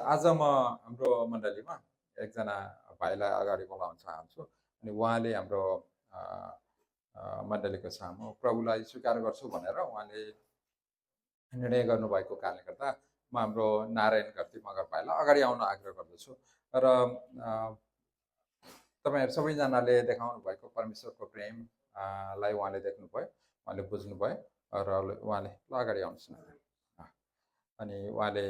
आज म हाम्रो मण्डलीमा एकजना भाइलाई अगाडि बोलाउन चाहन्छु अनि उहाँले हाम्रो अ, मण्डलीको सामु प्रभुलाई स्वीकार गर्छु भनेर उहाँले निर्णय गर्नुभएको कारणले गर्दा म हाम्रो नारायण घरती मगर भाइलाई अगाडि आउन आग्रह गर्दछु र तपाईँहरू सबैजनाले देखाउनु भएको परमेश्वरको प्रेम लाई उहाँले देख्नुभयो, उहाँले बुझ्नुभयो र उहाँले ल अगाडि आउनुहोस् न अनि उहाँले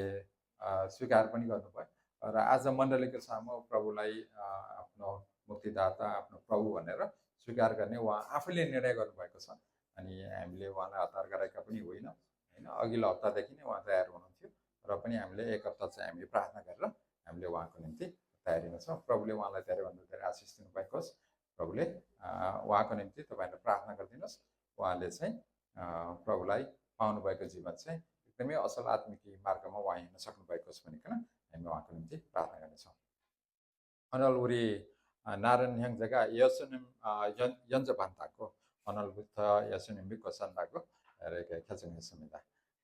स्वीकार पनि गर्नुभयो र आज मण्डलीको सामु प्रभुलाई आफ्नो मुक्तिदाता आफ्नो प्रभु भनेर स्वीकार गर्ने उहाँ आफैले निर्णय गर्नुभएको छ अनि हामीले उहाँलाई हतार गराएका पनि होइन होइन अघिल्लो हप्तादेखि नै उहाँ तयार हुनुहुन्थ्यो र पनि हामीले एक हप्ता चाहिँ हामीले प्रार्थना गरेर हामीले उहाँको निम्ति तयारीमा छौँ। प्रभुले उहाँलाई धेरैभन्दा धेरै आशिष दिनुभएको होस्। प्रभुले उहाँको निम्ति तपाईँहरूले प्रार्थना गरिदिनुहोस्। उहाँले चाहिँ प्रभुलाई पाउनुभएको जीवन चाहिँ एकदमै असल आत्मिक मार्गमा उहाँ हिँड्न सक्नुभएको होस् भनिकन हामी उहाँको निम्ति प्रार्थना गर्नेछौँ। अनलउरी नारायण 형제가 예수님 연접 한다고 오늘부터 예수님 믿고 산다고 이렇게 결정했습니다.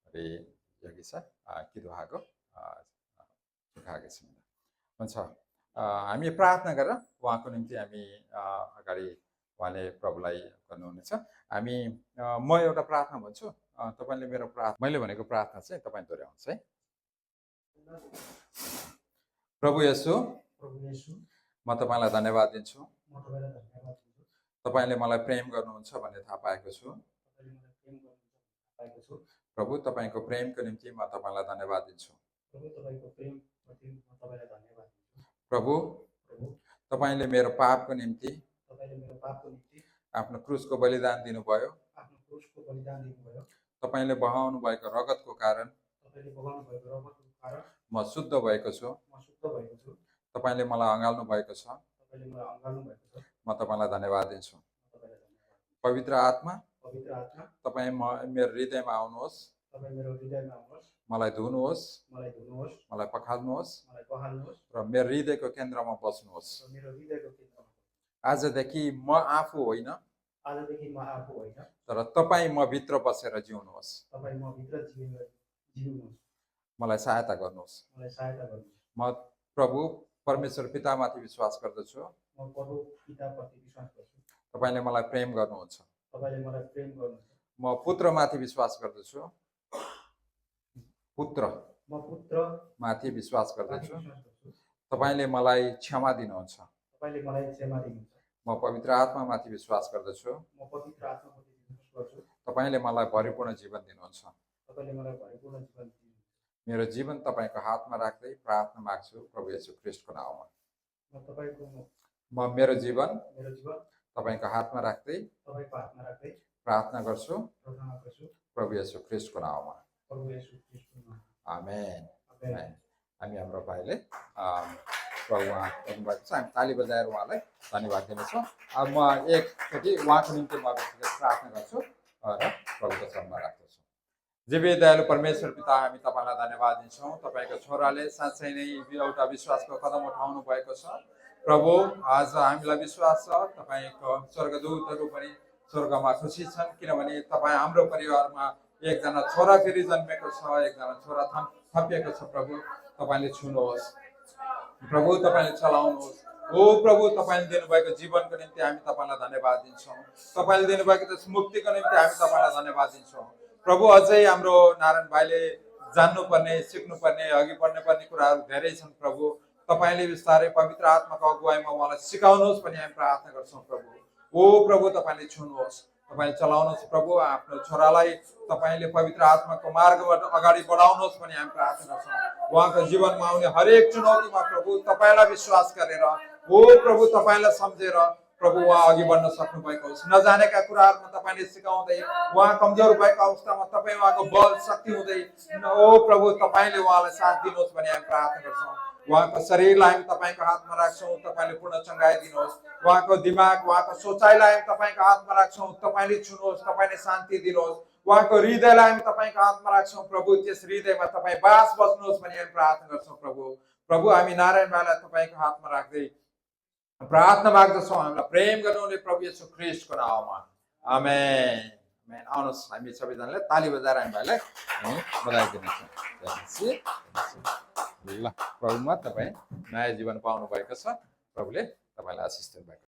우리 여기서 기도하고 축하하겠습니다. 먼저 हामी प्रार्थना गरेर उहाँको निम्ति हामी अगाडि उहाँले प्रभुलाई गर्नुहुनेछ। हामी म एउटा प्रार्थना भन्छु, तपाईले मेरो प्रार्थना मैले भनेको प्रार्थना चाहिँ तपाईले दोहोऱ्याउनुहोस् है। प्रभु येशू म तपाईलाई धन्यवाद दिन्छु। तपाईले मलाई प्रेम गर्नुहुन्छ भन्ने थाहा पाएको छु। प्रभु तपाईको प्रेमको निम्ति म तपाईलाई धन्यवाद दिन्छु। प्रभु तपाईले मेरो पापको निम्ति आफ्नो क्रुसको बलिदान दिनुभयो। तपाईले बहाउनु भएको रगतको कारण म शुद्ध भएको छु। तपाईले मलाई अँगाल्नु भएको छ। म तपाईलाई धन्यवाद दिन्छु। पवित्र आत्मा तपाई मेरो हृदयमा आउनुहोस्। मलाई धुनुहोस्, मलाई पखाल्नुहोस् र मेरो हृदयको केन्द्रमा बस्नुहोस्। आजदेखि म आफू होइन तर तपाई म भित्र बसेर जिउनुहोस्। मलाई सहायता गर्नुहोस्। म प्रभु परमेश्वर पितामाथि विश्वास गर्दछु। तपाईले मलाई प्रेम गर्नुहुन्छ। म पुत्रमाथि विश्वास गर्दछु। माथि विश्वास गर्दछु। तपाईले मलाई क्षमा दिनुहुन्छ। म पवित्र आत्मामाथि विश्वास गर्दछु। तपाईले मलाई भरिपूर्ण जीवन दिनुहुन्छ। मेरो जीवन तपाईको हातमा राख्दै प्रार्थना माग्छु प्रभु येशू ख्रीष्टको नाममा। म मेरो जीवन तपाईको हातमा राख्दै प्रार्थना गर्छु प्रभु येशू ख्रीष्टको नाममा। आमेन। हामी हाम्रो भाइले प्रभुमा गर्नुभएको छ। हामी ताली बजाएर उहाँलाई धन्यवाद दिनेछौँ। अब म एकचोटि उहाँको निम्ति म व्यक्तिगत प्रार्थना गर्छु र प्रभुको चरणमा राख्दछु। जीवी दयालु परमेश्वर पिता, हामी तपाईलाई धन्यवाद दिन्छौँ। तपाईको छोराले साँच्चै नै एउटा विश्वासको कदम उठाउनु भएको छ। प्रभु आज हामीलाई विश्वास छ तपाईको स्वर्गदूतहरू पनि स्वर्गमा खुसी छन्, किनभने तपाईँ हाम्रो परिवारमा एकजना छोरा फेरि जन्मेको छ, एकजना छोरा थपिएको छ। प्रभु तपाईले छुनुहोस्, प्रभु तपाईले चलाउनुहोस्। ओ प्रभु तपाईले दिनुभएको जीवनको निम्ति हामी तपाईलाई धन्यवाद दिन्छौँ। तपाईले दिनुभएको त्यस मुक्तिको निम्ति हामी तपाईलाई धन्यवाद दिन्छौँ। प्रभु अझै हाम्रो नारायण भाइले जान्नुपर्ने, सिक्नुपर्ने, अघि बढ्नुपर्ने कुराहरू धेरै छन्। प्रभु तपाईले बिस्तारै पवित्र आत्माको अगुवाईमा उहाँलाई सिकाउनुहोस् भनी हामी प्रार्थना गर्छौँ। प्रभु ओ प्रभु तपाईले छुनुहोस्, तपाईले चलाउनुहोस्। प्रभु आफ्नो छोरालाई तपाईले पवित्र आत्माको मार्गबाट अगाडि बढाउनुहोस् भनी हामी प्रार्थना गर्छौँ। उहाँको जीवनमा आउने हरेक चुनौतीमा प्रभु तपाईलाई विश्वास गरेर, ओ प्रभु तपाईलाई सम्झेर प्रभु उहाँ अघि बढ्न सक्नु भएको होस्। नजानेका कुराहरूमा तपाईले सिकाउँदै, उहाँ कमजोर भएको अवस्थामा तपाईँ उहाँको बल शक्ति हुँदै, ओ प्रभु तपाईले उहाँलाई साथ दिनुहोस् भनी हामी प्रार्थना गर्छौँ। उहाँको शरीरलाई हामी तपाईको हातमा राख्छौँ, तपाईले पूर्ण चङ्गाइ दिनुहोस्। उहाँको दिमाग, उहाँको सोचाइलाई हामी तपाईको हातमा राख्छौँ, तपाईले छुनुहोस्, तपाईले शान्ति दिनुहोस्। उहाँको हृदयलाई हामी तपाईको हातमा राख्छौँ। प्रभु त्यस हृदयमा तपाईँ बास बस्नुहोस् भनी हामी प्रार्थना गर्छौँ। प्रभु हामी नारायण भाइलाई तपाईको हातमा राख्दै प्रार्थना माग्दछौँ। हामीलाई प्रेम गर्नुहुने प्रभु येशू ख्रीष्टको नाममा। आमेन। म्यान आउनुहोस् हामी सबैजनाले ताली बजाएर हामी भाइलाई हामी बधाई दिनेछौँ। ल प्रभुमा तपाईँ नयाँ जीवन पाउनु भएको छ, प्रभुले तपाईँलाई आशिष दिनुभएको छ।